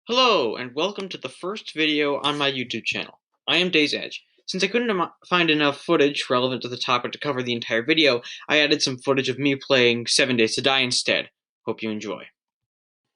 Hello, and welcome to the first video on my YouTube channel. I am Days Edge. Since I couldn't find enough footage relevant to the topic to cover the entire video, I added some footage of me playing 7 Days to Die instead. Hope you enjoy.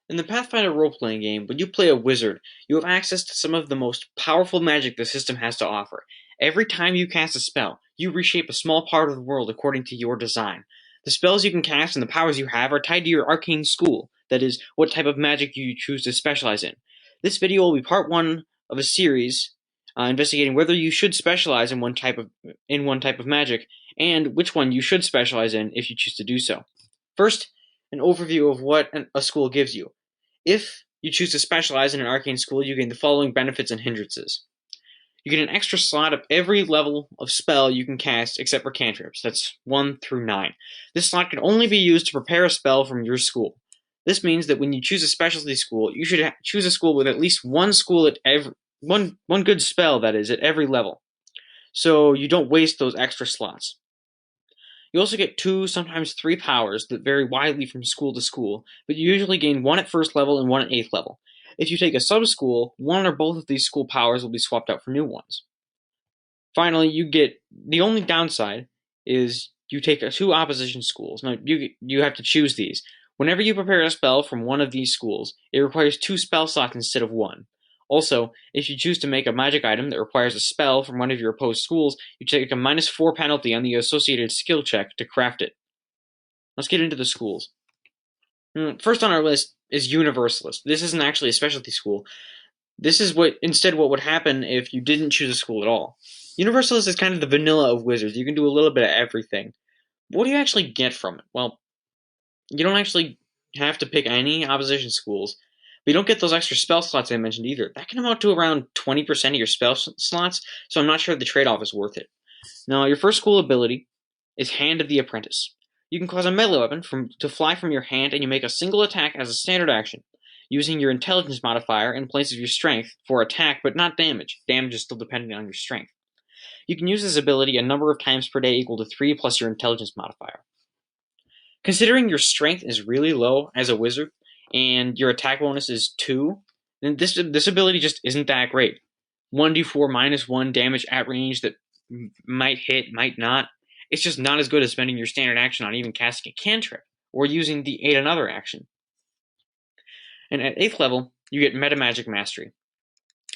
In the Pathfinder role-playing game, when you play a wizard, you have access to some of the most powerful magic the system has to offer. Every time you cast a spell, you reshape a small part of the world according to your design. The spells you can cast and the powers you have are tied to your arcane school, that is, what type of magic you choose to specialize in. This video will be part 1 of a series investigating whether you should specialize in one type of magic, and which one you should specialize in if you choose to do so. First, an overview of what a school gives you. If you choose to specialize in an arcane school, you gain the following benefits and hindrances. You get an extra slot of every level of spell you can cast except for cantrips. That's 1 through 9. This slot can only be used to prepare a spell from your school. This means that when you choose a specialty school, you should choose a school with at least one good spell, that is, at every level, so you don't waste those extra slots. You also get 2, sometimes 3 powers that vary widely from school to school, but you usually gain 1 at first level and 1 at 8th level. If you take a subschool, 1 or both of these school powers will be swapped out for new ones. Finally, the only downside is you take 2 opposition schools. Now, you have to choose these. Whenever you prepare a spell from one of these schools, it requires 2 spell slots instead of 1. Also, if you choose to make a magic item that requires a spell from one of your opposed schools, you take a -4 penalty on the associated skill check to craft it. Let's get into the schools. First on our list is Universalist. This isn't actually a specialty school. This is what would happen if you didn't choose a school at all. Universalist is kind of the vanilla of wizards. You can do a little bit of everything. What do you actually get from it? Well, you don't actually have to pick any opposition schools, but you don't get those extra spell slots I mentioned either. That can amount to around 20% of your spell slots, so I'm not sure the trade-off is worth it. Now, your first school ability is Hand of the Apprentice. You can cause a melee weapon to fly from your hand, and you make a single attack as a standard action, using your intelligence modifier in place of your strength for attack but not damage. Damage is still dependent on your strength. You can use this ability a number of times per day equal to 3 plus your intelligence modifier. Considering your strength is really low as a wizard, and your attack bonus is 2, then this ability just isn't that great. 1d4 -1 damage at range that might hit, might not. It's just not as good as spending your standard action on even casting a cantrip, or using the Aid Another action. And at 8th level, you get Metamagic Mastery.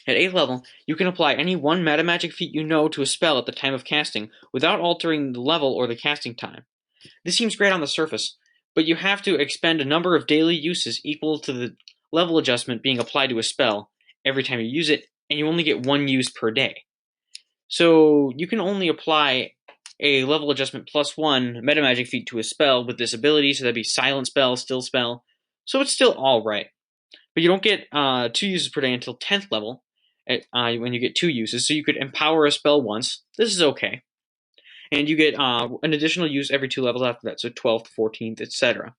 At 8th level, you can apply any one metamagic feat you know to a spell at the time of casting without altering the level or the casting time. This seems great on the surface, but you have to expend a number of daily uses equal to the level adjustment being applied to a spell every time you use it, and you only get 1 use per day. So you can only apply a level adjustment +1 metamagic feat to a spell with this ability, so that'd be Silent Spell, Still Spell, so it's still alright. But you don't get 2 uses per day until 10th level, when you get 2 uses, so you could empower a spell once. This is okay. And you get an additional use every 2 levels after that, so 12th, 14th, etc.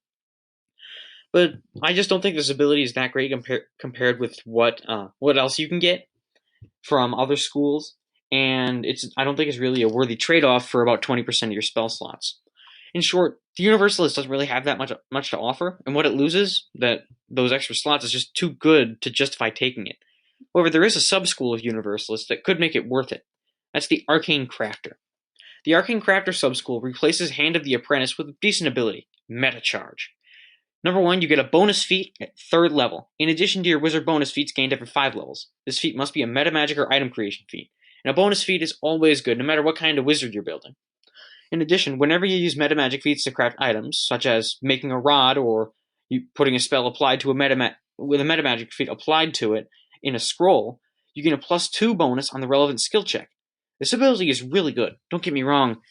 But I just don't think this ability is that great compared with what else you can get from other schools, and I don't think it's really a worthy trade-off for about 20% of your spell slots. In short, the Universalist doesn't really have that much to offer, and what it loses, those extra slots, is just too good to justify taking it. However, there is a subschool of Universalist that could make it worth it. That's the Arcane Crafter. The Arcane Crafter subschool replaces Hand of the Apprentice with a decent ability, Meta Charge. Number 1, you get a bonus feat at 3rd level, in addition to your wizard bonus feats gained every 5 levels. This feat must be a metamagic or item creation feat, and a bonus feat is always good no matter what kind of wizard you're building. In addition, whenever you use metamagic feats to craft items, such as making a rod or putting a spell applied to with a metamagic feat applied to it in a scroll, you gain a +2 bonus on the relevant skill check. This ability is really good, don't get me wrong.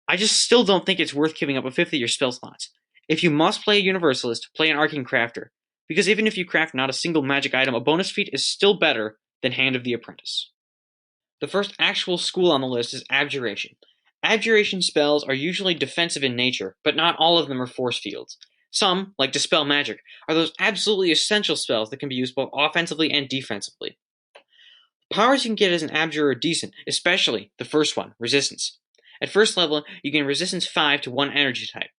I just still don't think it's worth giving up a fifth of your spell slots. If you must play a Universalist, play an Arcane Crafter, because even if you craft not a single magic item, a bonus feat is still better than Hand of the Apprentice. The first actual school on the list is Abjuration. Abjuration spells are usually defensive in nature, but not all of them are force fields. Some, like Dispel Magic, are those absolutely essential spells that can be used both offensively and defensively. Powers you can get as an Abjurer are decent, especially the first one, Resistance. At first level, you gain Resistance 5 to one energy type.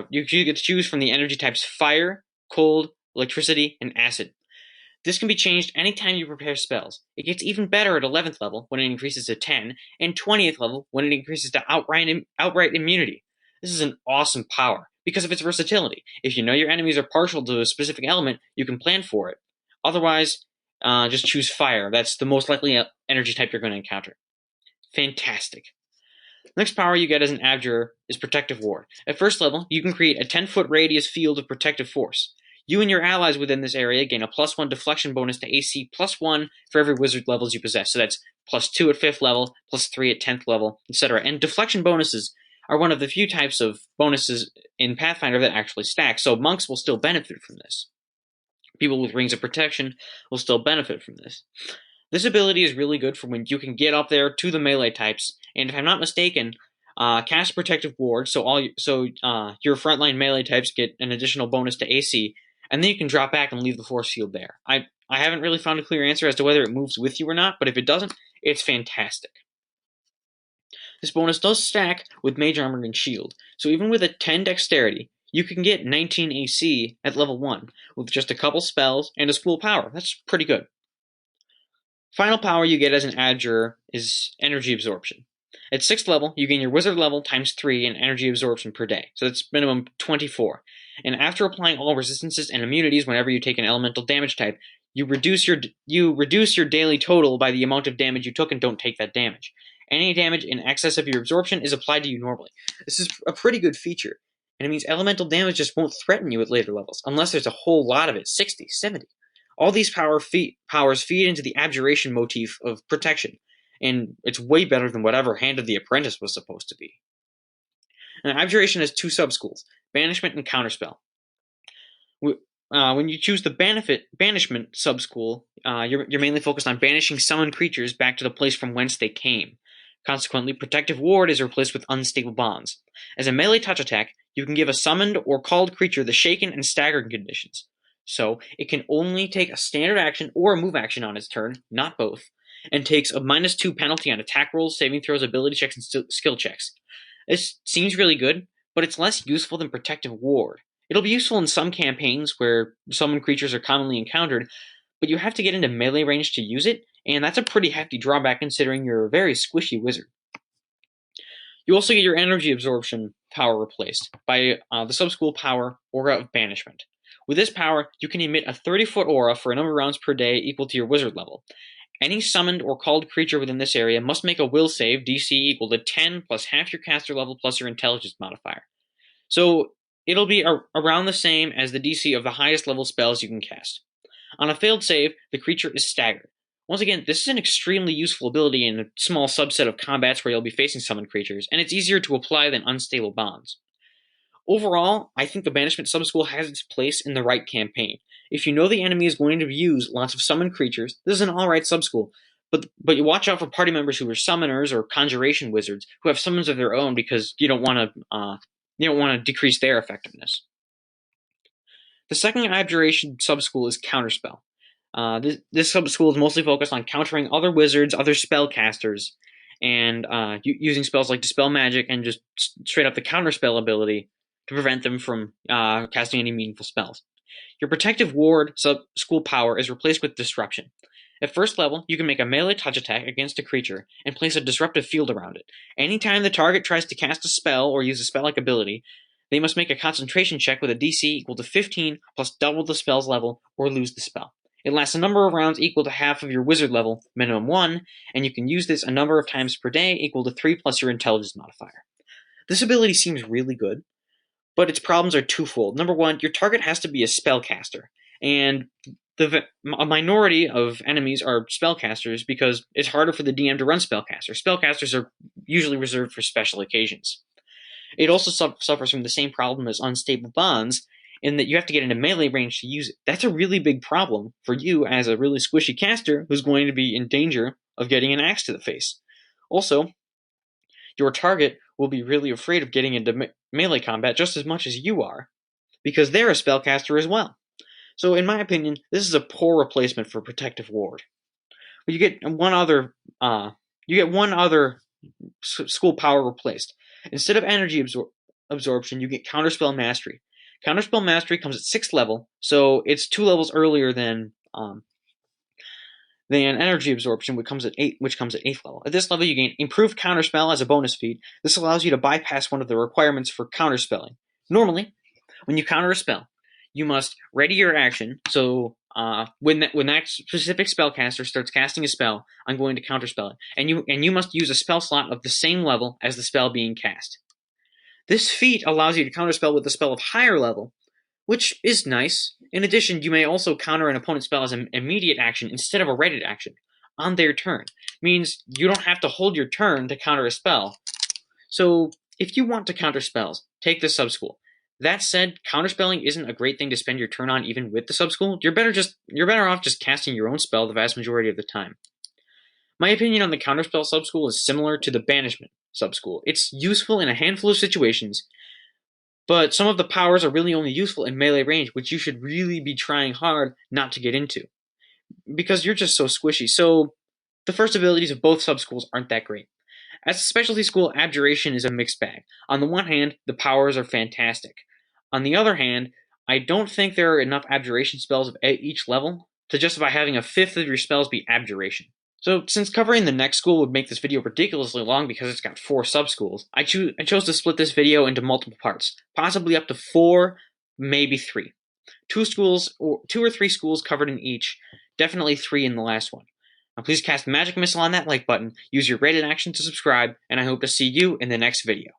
You get to choose from the energy types Fire, Cold, Electricity, and Acid. This can be changed anytime you prepare spells. It gets even better at 11th level when it increases to 10, and 20th level when it increases to outright immunity. This is an awesome power because of its versatility. If you know your enemies are partial to a specific element, you can plan for it. Otherwise, just choose fire. That's the most likely energy type you're going to encounter. Fantastic. Next power you get as an Abjurer is Protective Ward. At first level, you can create a 10-foot radius field of protective force. You and your allies within this area gain a +1 deflection bonus to AC +1 for every wizard levels you possess. So that's +2 at 5th level, +3 at 10th level, etc. And deflection bonuses are one of the few types of bonuses in Pathfinder that actually stack, so monks will still benefit from this. People with Rings of Protection will still benefit from this. This ability is really good for when you can get up there to the melee types, and if I'm not mistaken, cast Protective Ward, so your frontline melee types get an additional bonus to AC, and then you can drop back and leave the force field there. I haven't really found a clear answer as to whether it moves with you or not, but if it doesn't, it's fantastic. This bonus does stack with Mage Armor and Shield, so even with a 10 Dexterity, you can get 19 AC at level 1, with just a couple spells and a school power. That's pretty good. Final power you get as an Abjurer is Energy Absorption. At 6th level, you gain your wizard level times 3 in energy absorption per day, so that's minimum 24. And after applying all resistances and immunities whenever you take an elemental damage type, you reduce your daily total by the amount of damage you took and don't take that damage. Any damage in excess of your absorption is applied to you normally. This is a pretty good feature, and it means elemental damage just won't threaten you at later levels, unless there's a whole lot of it, 60, 70. All these powers feed into the Abjuration motif of protection, and it's way better than whatever Hand of the Apprentice was supposed to be. And Abjuration has 2 subschools, Banishment and Counterspell. When you choose the Banishment subschool, you're mainly focused on banishing summoned creatures back to the place from whence they came. Consequently, Protective Ward is replaced with Unstable Bonds. As a melee touch attack, you can give a summoned or called creature the Shaken and Staggered conditions. So, it can only take a standard action or a move action on its turn, not both, and takes a -2 penalty on attack rolls, saving throws, ability checks, and skill checks. This seems really good, but it's less useful than Protective Ward. It'll be useful in some campaigns where summoned creatures are commonly encountered, but you have to get into melee range to use it, and that's a pretty hefty drawback considering you're a very squishy wizard. You also get your energy absorption power replaced by the subschool power, Aura of Banishment. With this power, you can emit a 30-foot aura for a number of rounds per day equal to your wizard level. Any summoned or called creature within this area must make a will save DC equal to 10 plus half your caster level plus your intelligence modifier. So it'll be around the same as the DC of the highest level spells you can cast. On a failed save, the creature is staggered. Once again, this is an extremely useful ability in a small subset of combats where you'll be facing summoned creatures, and it's easier to apply than Unstable Bonds. Overall, I think the Banishment subschool has its place in the right campaign. If you know the enemy is going to use lots of summoned creatures, this is an alright subschool, but you watch out for party members who are summoners or conjuration wizards who have summons of their own because you don't want to decrease their effectiveness. The second Abjuration subschool is Counterspell. This subschool is mostly focused on countering other wizards, other spellcasters, and using spells like Dispel Magic and just straight up the Counterspell ability to prevent them from casting any meaningful spells. Your Protective Ward subschool power is replaced with Disruption. At first level, you can make a melee touch attack against a creature and place a disruptive field around it. Anytime the target tries to cast a spell or use a spell-like ability, they must make a concentration check with a DC equal to 15 plus double the spell's level or lose the spell. It lasts a number of rounds equal to half of your wizard level, minimum 1, and you can use this a number of times per day equal to 3 plus your intelligence modifier. This ability seems really good, but its problems are twofold. Number 1, your target has to be a spellcaster, and a minority of enemies are spellcasters because it's harder for the DM to run spellcasters. Spellcasters are usually reserved for special occasions. It also suffers from the same problem as Unstable Bonds, in that you have to get into melee range to use it. That's a really big problem for you as a really squishy caster who's going to be in danger of getting an axe to the face. Also, your target will be really afraid of getting into melee combat just as much as you are, because they're a spellcaster as well. So in my opinion, this is a poor replacement for Protective Ward. But you get one other school power replaced. Instead of energy absorption, you get Counterspell Mastery. Counterspell Mastery comes at 6th level, so it's 2 levels earlier than than Energy Absorption, which comes at 8th level. At this level, you gain Improved Counterspell as a bonus feat. This allows you to bypass one of the requirements for counterspelling. Normally, when you counter a spell, you must ready your action. So when that specific spellcaster starts casting a spell, I'm going to counterspell it, and you must use a spell slot of the same level as the spell being cast. This feat allows you to counterspell with a spell of higher level, which is nice. In addition, you may also counter an opponent's spell as an immediate action instead of a readied action on their turn. Means you don't have to hold your turn to counter a spell. So if you want to counter spells, take the subschool. That said, counterspelling isn't a great thing to spend your turn on even with the subschool. You're better off just casting your own spell the vast majority of the time. My opinion on the counterspell subschool is similar to the banishment subschool. It's useful in a handful of situations, but some of the powers are really only useful in melee range, which you should really be trying hard not to get into, because you're just so squishy. So the first abilities of both subschools aren't that great. As a specialty school, Abjuration is a mixed bag. On the one hand, the powers are fantastic. On the other hand, I don't think there are enough Abjuration spells at each level to justify having a fifth of your spells be Abjuration. So, since covering the next school would make this video ridiculously long because it's got 4 subschools, I chose to split this video into multiple parts, possibly up to 4, maybe 3. 2 or 3 schools covered in each, definitely 3 in the last one. Now please cast Magic Missile on that like button, use your rated action to subscribe, and I hope to see you in the next video.